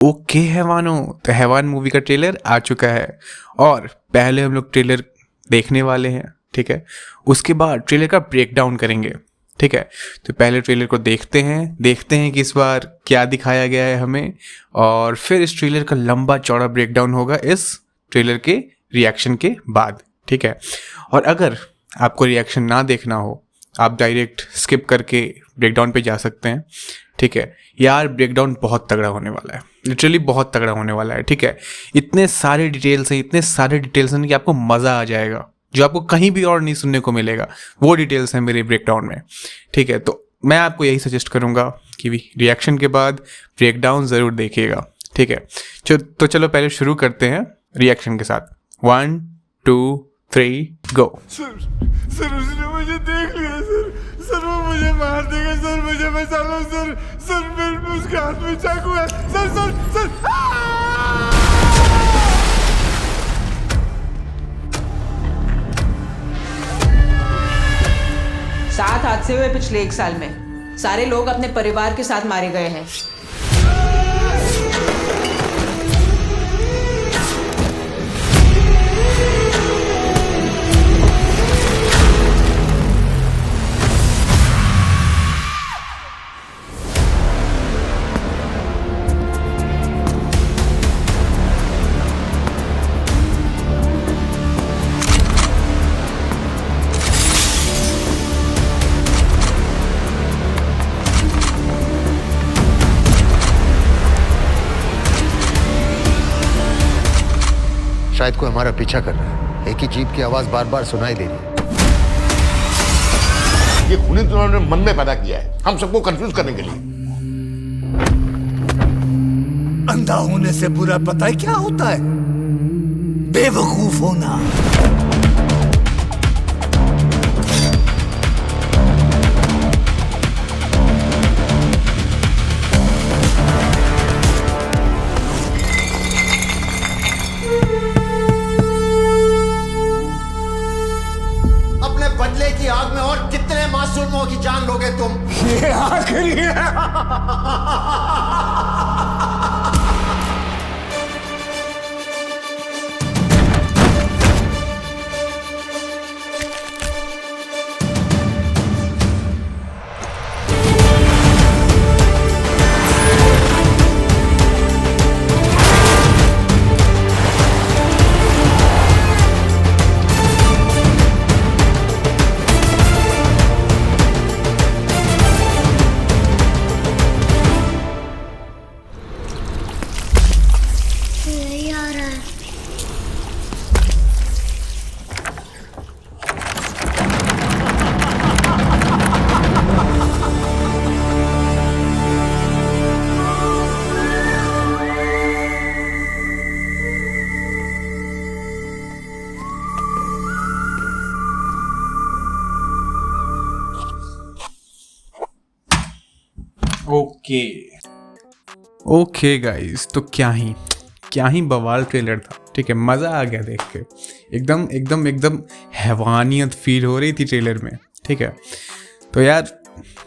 Okay हैवानो, तो हैवान movie का ट्रेलर आ चुका है और पहले हम लोग ट्रेलर देखने वाले हैं, ठीक है। उसके बाद ट्रेलर का ब्रेक डाउन करेंगे, ठीक है। तो पहले ट्रेलर को देखते हैं कि इस बार क्या दिखाया गया है हमें, और फिर इस ट्रेलर का लंबा चौड़ा ब्रेक डाउन होगा इस ट्रेलर के रिएक्शन के बाद, ठीक है। और अगर आपको रिएक्शन ना देखना हो, आप डायरेक्ट स्किप करके ब्रेकडाउन पे जा सकते हैं, ठीक है। यार ब्रेकडाउन बहुत तगड़ा होने वाला है, लिटरली बहुत तगड़ा होने वाला है, ठीक है। इतने सारे डिटेल्स हैं कि आपको मज़ा आ जाएगा, जो आपको कहीं भी और नहीं सुनने को मिलेगा। वो डिटेल्स हैं मेरे ब्रेकडाउन में, ठीक है। तो मैं आपको यही सजेस्ट करूँगा कि रिएक्शन के बाद ब्रेकडाउन ज़रूर देखिएगा, ठीक है। तो चलो पहले शुरू करते हैं रिएक्शन के साथ। 1 2 3 गो। सर उसने मुझे देख लिया सर वो मुझे मार देगा सर, मुझे बचा लो सर मेरे उसके हाथ में चाकू है सर। 7 हादसे हुए पिछले 1 साल में। सारे लोग अपने परिवार के साथ मारे गए हैं। शायद कोई हमारा पीछा कर रहा है। एक ही जीप की आवाज बार बार सुनाई दे रही है। ये खूनी उन्होंने मन में पैदा किया है हम सबको कंफ्यूज करने के लिए। अंधा होने से बुरा पता है क्या होता है? बेवकूफ होना। बदले की आग में और कितने मासूमों की जान लोगे तुम? ये आखिरी है। ओके गाइस, तो क्या ही बवाल ट्रेलर था, ठीक है। मज़ा आ गया देख के, एकदम हैवानियत फील हो रही थी ट्रेलर में, ठीक है। तो यार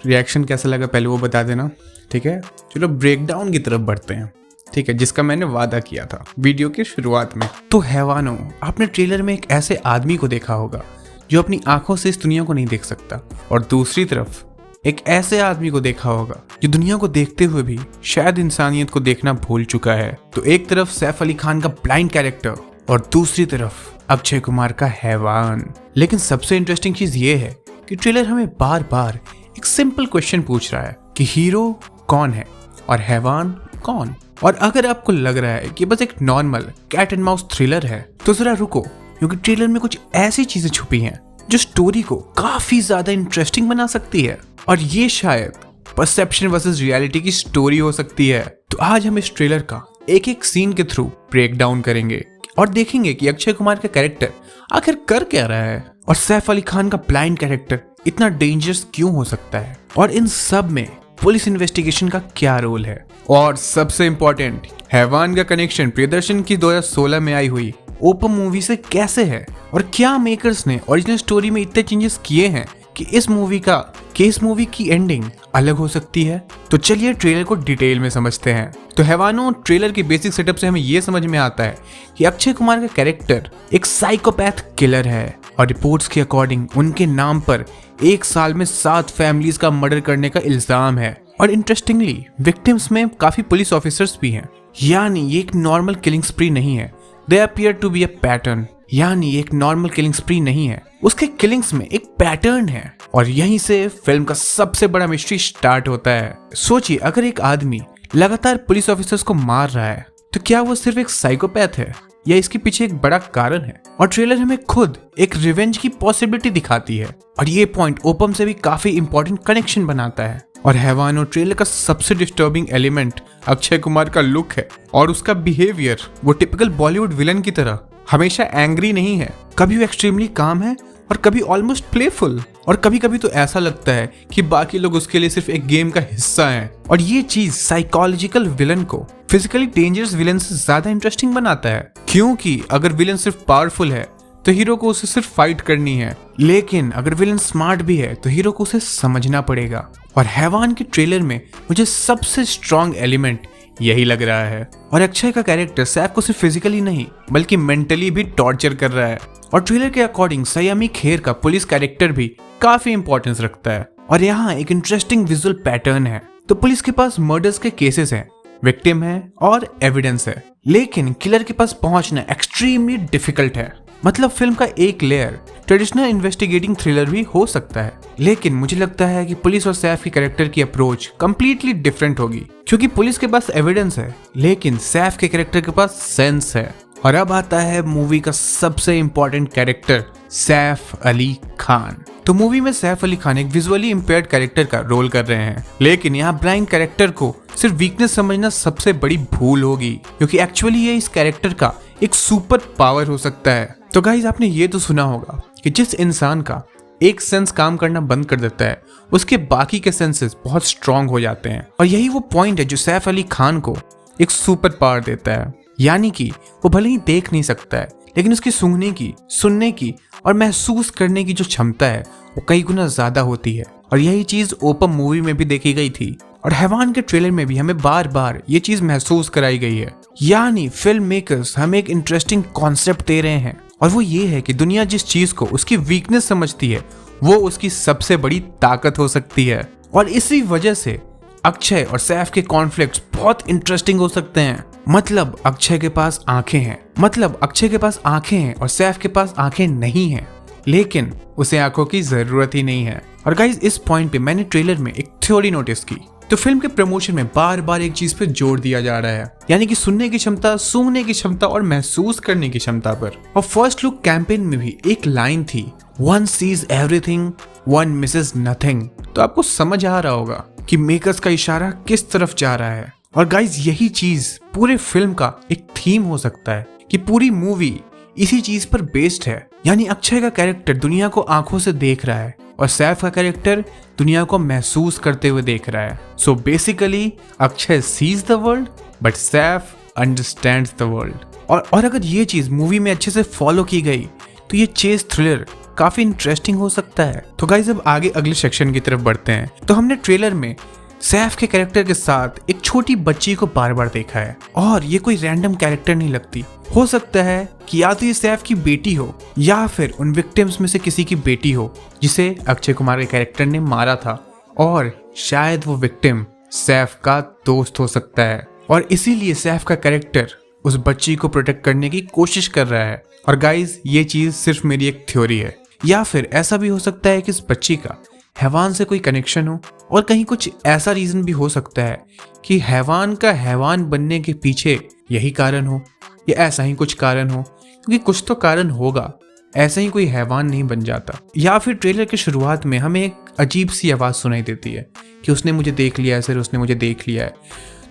रिएक्शन कैसा लगा पहले वो बता देना, ठीक है। चलो ब्रेकडाउन की तरफ बढ़ते हैं, ठीक है, जिसका मैंने वादा किया था वीडियो की शुरुआत में। तो हैवानो, आपने ट्रेलर में एक ऐसे आदमी को देखा होगा जो अपनी आंखों से इस दुनिया को नहीं देख सकता, और दूसरी तरफ एक ऐसे आदमी को देखा होगा जो दुनिया को देखते हुए भी शायद इंसानियत को देखना भूल चुका है। तो एक तरफ सैफ अली खान का ब्लाइंड कैरेक्टर और दूसरी तरफ अक्षय कुमार का हैवान। लेकिन सबसे इंटरेस्टिंग चीज ये है कि ट्रेलर हमें बार बार एक सिंपल क्वेश्चन पूछ रहा है कि हीरो कौन है और हैवान कौन। और अगर आपको लग रहा है कि बस एक normal cat and mouse thriller है तो जरा रुको, क्योंकि ट्रेलर में कुछ ऐसी चीजें छुपी हैं जो स्टोरी को काफी ज्यादा इंटरेस्टिंग बना सकती है, और ये शायद परसेप्शन वर्सेस रियलिटी की स्टोरी हो सकती है। तो आज हम इस ट्रेलर का एक एक सीन के थ्रू ब्रेक डाउन करेंगे और देखेंगे कि अक्षय कुमार का कैरेक्टर आखिर कर क्या रहा है और सैफ अली खान का ब्लाइंड कैरेक्टर इतना डेंजरस क्यों हो सकता है, और इन सब में पुलिस इन्वेस्टिगेशन का क्या रोल है। और सबसे इंपॉर्टेंट, हैवान का कनेक्शन प्रियदर्शन की 2016 में आई हुई ओपम मूवी से कैसे है, और क्या मेकर्स ने ओरिजिनल स्टोरी में इतने चेंजेस किए हैं कि इस मूवी का कि इस मूवी की एंडिंग अलग हो सकती है? तो चलिए ट्रेलर को डिटेल में समझते हैं। तो हैवानो, ट्रेलर की बेसिक सेटअप से हमें ये समझ में आता है कि अक्षय कुमार का कैरेक्टर एक साइकोपैथ किलर है और रिपोर्ट्स के अकॉर्डिंग उनके नाम पर 1 साल में 7 फैमिलीज का मर्डर करने का इल्जाम है। और इंटरेस्टिंगली विक्टिम्स में काफी पुलिस ऑफिसर्स भी हैं। यानी ये एक नॉर्मल किलिंग स्प्री नहीं है, they appear to be a pattern. यानी एक नॉर्मल किलिंग स्प्री नहीं है, उसके किलिंग्स में एक पैटर्न है। और यहीं से फिल्म का सबसे बड़ा मिस्ट्री स्टार्ट होता है। सोचिए, अगर एक आदमी लगातार पुलिस ऑफिसर्स को मार रहा है तो क्या वो सिर्फ एक साइकोपैथ है या इसके पीछे एक बड़ा कारण है? और ट्रेलर हमें खुद एक रिवेंज की पॉसिबिलिटी दिखाती है और ये पॉइंट ओपम से भी काफी इंपॉर्टेंट कनेक्शन बनाता है। और हैवानो, ट्रेलर का सबसे डिस्टर्बिंग एलिमेंट अक्षय कुमार का लुक है और उसका बिहेवियर। वो टिपिकल बॉलीवुड विलन की तरह हमेशा एंग्री नहीं है, कभी वो एक्सट्रीमली काम है और कभी ऑलमोस्ट प्लेफुल। और कभी कभी तो ऐसा लगता है कि बाकी लोग उसके लिए सिर्फ एक गेम का हिस्सा हैं। और ये चीज साइकोलॉजिकल विलन को फिजिकली डेंजरस विलन से ज्यादा इंटरेस्टिंग बनाता है, क्योंकि अगर विलन सिर्फ पावरफुल है तो हीरो को उसे सिर्फ फाइट करनी है, लेकिन अगर विलन स्मार्ट भी है तो हीरो को उसे समझना पड़ेगा। और हैवान के ट्रेलर में मुझे सबसे स्ट्रॉन्ग एलिमेंट यही लग रहा है। और अक्षय का कैरेक्टर सैफ को सिर्फ फिजिकली नहीं बल्कि मेंटली भी टॉर्चर कर रहा है। और ट्रेलर के अकॉर्डिंग संयमी खेर का पुलिस कैरेक्टर भी काफी इंपॉर्टेंस रखता है। और यहाँ एक इंटरेस्टिंग विजुअल पैटर्न है। तो पुलिस के पास मर्डर्स के केसेस हैं, विक्टिम है और एविडेंस है, लेकिन किलर के पास पहुंचना एक्सट्रीमली डिफिकल्ट है। मतलब फिल्म का एक लेयर ट्रेडिशनल इन्वेस्टिगेटिंग थ्रिलर भी हो सकता है, लेकिन मुझे लगता है कि पुलिस और सैफ के कैरेक्टर की अप्रोच कंप्लीटली डिफरेंट होगी, क्योंकि पुलिस के पास एविडेंस है लेकिन सैफ के कैरेक्टर के पास सेंस है। और अब आता है मूवी का सबसे इंपॉर्टेंट कैरेक्टर, सैफ अली खान। तो मूवी में सैफ अली खान एक विजुअली इम्पेयर्ड कैरेक्टर का रोल कर रहे हैं, लेकिन यहाँ ब्लाइंड कैरेक्टर को सिर्फ वीकनेस समझना सबसे बड़ी भूल होगी, क्योंकि एक्चुअली ये इस कैरेक्टर का एक सुपर पावर हो सकता है। तो गाइज, आपने ये तो सुना होगा कि जिस इंसान का एक सेंस काम करना बंद कर देता है उसके बाकी के सेंसेस बहुत स्ट्रांग हो जाते हैं। और यही वो पॉइंट है जो सैफ अली खान को एक सुपर पावर देता है। यानी कि वो भले ही देख नहीं सकता है, लेकिन उसकी सूंघने की, सुनने की और महसूस करने की जो क्षमता है वो कई गुना ज्यादा होती है। और यही चीज ओपम मूवी में भी देखी गई थी और हैवान के ट्रेलर में भी हमें बार बार ये चीज महसूस कराई गई है। यानी फिल्म मेकर्स हमें एक इंटरेस्टिंग कॉन्सेप्ट दे रहे हैं, और वो ये है कि दुनिया जिस चीज को उसकी वीकनेस समझती है वो उसकी सबसे बड़ी ताकत हो सकती है। और इसी वजह से अक्षय और सैफ के कॉन्फ्लिक्ट्स बहुत इंटरेस्टिंग हो सकते हैं। मतलब अक्षय के पास आंखें हैं और सैफ के पास आंखें नहीं हैं, लेकिन उसे आंखों की जरूरत ही नहीं है। और गाइज, इस पॉइंट पे मैंने ट्रेलर में एक थ्योरी नोटिस की। तो फिल्म के प्रमोशन में बार बार एक चीज पे जोर दिया जा रहा है, यानी कि सुनने की क्षमता, सूंघने की क्षमता और महसूस करने की क्षमता पर। और फर्स्ट लुक कैंपेन में भी एक लाइन थी, one seize everything, one Mrs nothing. तो आपको समझ आ रहा होगा कि मेकर्स का इशारा किस तरफ जा रहा है। और गाइज, यही चीज पूरे फिल्म का एक थीम हो सकता है कि पूरी मूवी इसी चीज पर बेस्ड है। यानी अक्षय का कैरेक्टर दुनिया को आंखों से देख रहा है और सैफ का कैरेक्टर दुनिया को महसूस करते हुए देख रहा है। So basically Akshay sees the world but Saif understands the world. और अगर ये चीज मूवी में अच्छे से फॉलो की गई तो ये चेस थ्रिलर काफी इंटरेस्टिंग हो सकता है। तो गाइज, अब आगे अगले सेक्शन की तरफ बढ़ते हैं। तो हमने ट्रेलर में सैफ के कैरेक्टर के साथ एक छोटी बच्ची को बार बार देखा है, और ये कोई रैंडम कैरेक्टर नहीं लगती। हो सकता है कि या तो ये सैफ की बेटी हो या फिर उन विक्टिम्स में से किसी की बेटी हो जिसे अक्षय कुमार के कैरेक्टर ने मारा था, और शायद वो विक्टिम सैफ का दोस्त हो सकता है। और इसीलिए सैफ का कैरेक्टर उस बच्ची को प्रोटेक्ट करने की कोशिश कर रहा है। और गाइज, ये चीज सिर्फ मेरी एक थ्योरी है, या फिर ऐसा भी हो सकता है कि इस बच्ची का हैवान से कोई कनेक्शन हो, और कहीं कुछ ऐसा रीजन भी हो सकता है कि हैवान का हैवान बनने के पीछे यही कारण हो, या ऐसा ही कुछ कारण हो, क्योंकि कुछ तो कारण होगा, ऐसे ही कोई हैवान नहीं बन जाता। या फिर ट्रेलर की शुरुआत में हमें एक अजीब सी आवाज सुनाई देती है कि उसने मुझे देख लिया है सर, उसने मुझे देख लिया है।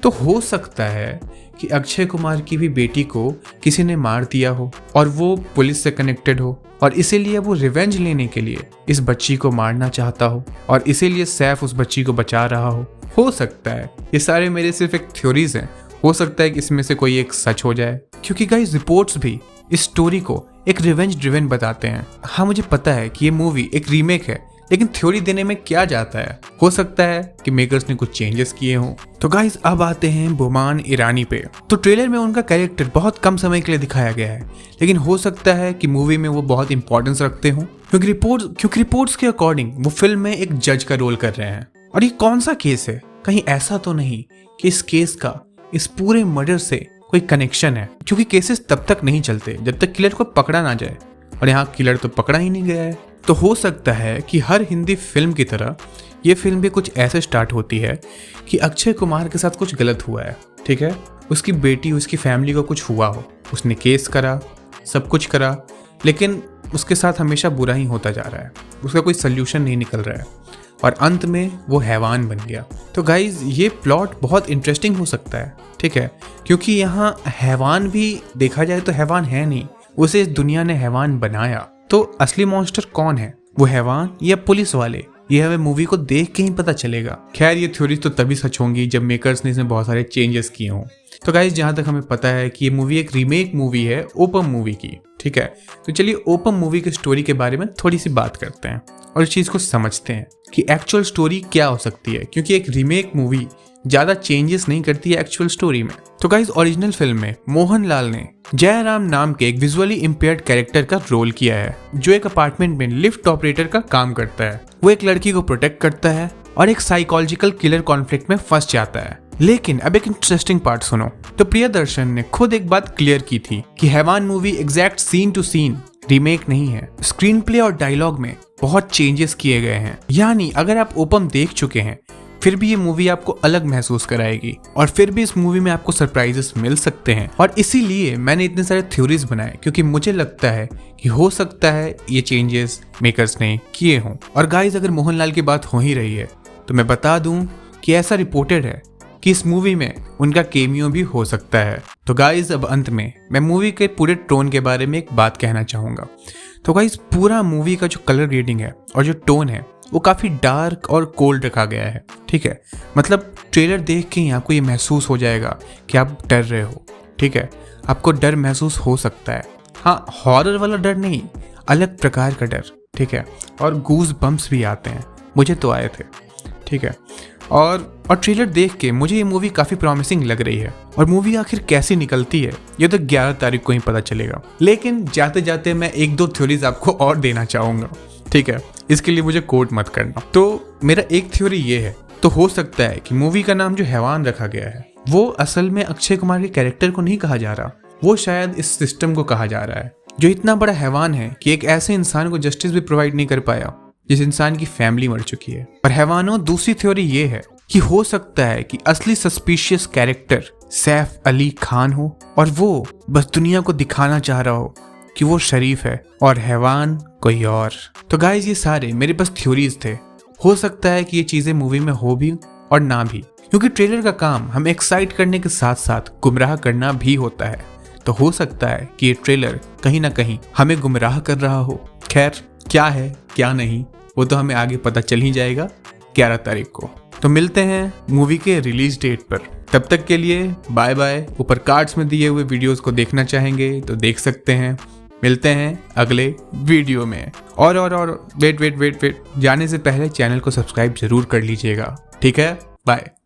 तो हो सकता है कि अक्षय कुमार की भी बेटी को किसी ने मार दिया हो और वो पुलिस से कनेक्टेड हो, और इसीलिए वो रिवेंज लेने के लिए इस बच्ची को मारना चाहता हो, और इसीलिए सैफ उस बच्ची को बचा रहा हो सकता है। ये सारे मेरे सिर्फ एक थ्योरीज हैं, हो सकता है कि इसमें से कोई एक सच हो जाए, क्योंकि गाइस रिपोर्ट्स भी इस स्टोरी को एक रिवेंज ड्रिवन बताते हैं। हाँ, मुझे पता है कि ये मूवी एक रीमेक है, लेकिन थ्योरी देने में क्या जाता है, हो सकता है कि मेकर्स ने कुछ चेंजेस किए हों। तो गाइस अब आते हैं बोमान ईरानी पे। तो ट्रेलर में उनका कैरेक्टर बहुत कम समय के लिए दिखाया गया है, लेकिन हो सकता है कि मूवी में वो बहुत इंपॉर्टेंस रखते हों, क्योंकि रिपोर्ट्स के अकॉर्डिंग वो फिल्म में एक जज का रोल कर रहे हैं। और ये कौन सा केस है, कहीं ऐसा तो नहीं कि इस केस का इस पूरे मर्डर से कोई कनेक्शन है, क्योंकि केसेस तब तक नहीं चलते जब तक किलर को पकड़ा ना जाए, और यहाँ किलर तो पकड़ा ही नहीं गया है। तो हो सकता है कि हर हिंदी फिल्म की तरह ये फिल्म भी कुछ ऐसे स्टार्ट होती है कि अक्षय कुमार के साथ कुछ गलत हुआ है, ठीक है, उसकी बेटी उसकी फैमिली को कुछ हुआ हो, उसने केस करा, सब कुछ करा, लेकिन उसके साथ हमेशा बुरा ही होता जा रहा है, उसका कोई सल्यूशन नहीं निकल रहा है, और अंत में वो हैवान बन गया। तो गाइज ये प्लॉट बहुत इंटरेस्टिंग हो सकता है, ठीक है, क्योंकि यहाँ हैवान भी देखा जाए तो हैवान है नहीं, उसे इस दुनिया ने हैवान बनाया। तो असली मॉन्स्टर कौन है, वो हैवान या पुलिस वाले, ये हमें मूवी को देख के ही पता चलेगा। खैर ये थ्योरीज तो तभी सच होंगी जब मेकर्स ने इसमें बहुत सारे चेंजेस किए हों। तो गाइज जहाँ तक हमें पता है कि ये मूवी एक रीमेक मूवी है ओपम मूवी की, ठीक है। तो चलिए ओपम मूवी की स्टोरी के बारे में थोड़ी सी बात करते हैं और इस चीज़ को समझते हैं कि एक्चुअल स्टोरी क्या हो सकती है, क्योंकि एक रीमेक मूवी ज़्यादा चेंजेस नहीं करती है एक्चुअल स्टोरी में। तो गाइज ओरिजिनल फिल्म में मोहनलाल ने जयराम नाम के एक विजुअली इम्पेयर्ड कैरेक्टर का रोल किया है, जो एक अपार्टमेंट में लिफ्ट ऑपरेटर का काम करता है। वो एक लड़की को प्रोटेक्ट करता है और एक साइकोलॉजिकल किलर कॉन्फ्लिक्ट में फंस जाता है। लेकिन अब एक इंटरेस्टिंग पार्ट सुनो। तो प्रियदर्शन ने खुद एक बात क्लियर की थी कि Haiwaan movie exact scene to scene remake नहीं है, स्क्रीन प्ले और डायलॉग में बहुत चेंजेस किए गए हैं। यानी अगर आप ओपम देख चुके हैं फिर भी ये मूवी आपको अलग महसूस कराएगी, और फिर भी इस मूवी में आपको सरप्राइजेस मिल सकते हैं। और इसीलिए मैंने इतने सारे थ्योरीज बनाए, क्योंकि मुझे लगता है कि हो सकता है ये चेंजेस मेकर्स ने किए हों। और गाइज अगर मोहनलाल की बात हो ही रही है तो मैं बता दूं कि ऐसा रिपोर्टेड है कि इस मूवी में उनका केमियो भी हो सकता है। तो गाइज अब अंत में मैं मूवी के पूरे टोन के बारे में एक बात कहना चाहूँगा। तो गाइज पूरा मूवी का जो कलर ग्रेडिंग है और जो टोन है वो काफ़ी डार्क और कोल्ड रखा गया है, ठीक है। मतलब ट्रेलर देख के ही आपको ये महसूस हो जाएगा कि आप डर रहे हो, ठीक है, आपको डर महसूस हो सकता है। हाँ, हॉरर वाला डर नहीं, अलग प्रकार का डर, ठीक है, और गूज बम्प्स भी आते हैं, मुझे तो आए थे, ठीक है। और ट्रेलर देख के मुझे ये मूवी काफ़ी प्रॉमिसिंग लग रही है, और मूवी आखिर कैसी निकलती है ये तो 11 तारीख को ही पता चलेगा। लेकिन जाते जाते मैं एक दो थ्योरीज आपको और देना चाहूँगा, ठीक है, इसके लिए मुझे कोट मत करना। तो मेरा एक थ्योरी ये है, तो हो सकता है कि मूवी का नाम जो हैवान रखा गया है वो असल में अक्षय कुमार के कैरेक्टर को नहीं कहा जा रहा, वो शायद इस सिस्टम को कहा जा रहा है, जो इतना बड़ा हैवान है कि एक ऐसे इंसान को जस्टिस भी प्रोवाइड नहीं कर पाया जिस इंसान की फैमिली मर चुकी है। और हैवानों दूसरी थ्योरी ये है कि हो सकता है कि असली सस्पिशियस कैरेक्टर सैफ अली खान हो, और वो बस दुनिया को दिखाना चाह रहा हो कि वो शरीफ है और हैवान कोई और। तो गाइज ये सारे मेरे पास थ्योरीज थे, हो सकता है कि ये चीजें मूवी में हो भी और ना भी, क्योंकि ट्रेलर का काम हमें एक्साइट करने के साथ साथ गुमराह करना भी होता है। तो हो सकता है कि ये ट्रेलर कहीं ना कहीं हमें गुमराह कर रहा हो। खैर क्या है क्या नहीं वो तो हमें आगे पता चल ही जाएगा 11 तारीख को। तो मिलते हैं मूवी के रिलीज डेट पर, तब तक के लिए बाय बाय। ऊपर कार्ड्स में दिए हुए वीडियोस को देखना चाहेंगे तो देख सकते हैं। मिलते हैं अगले वीडियो में। और वेट जाने से पहले चैनल को सब्सक्राइब जरूर कर लीजिएगा, ठीक है, बाय।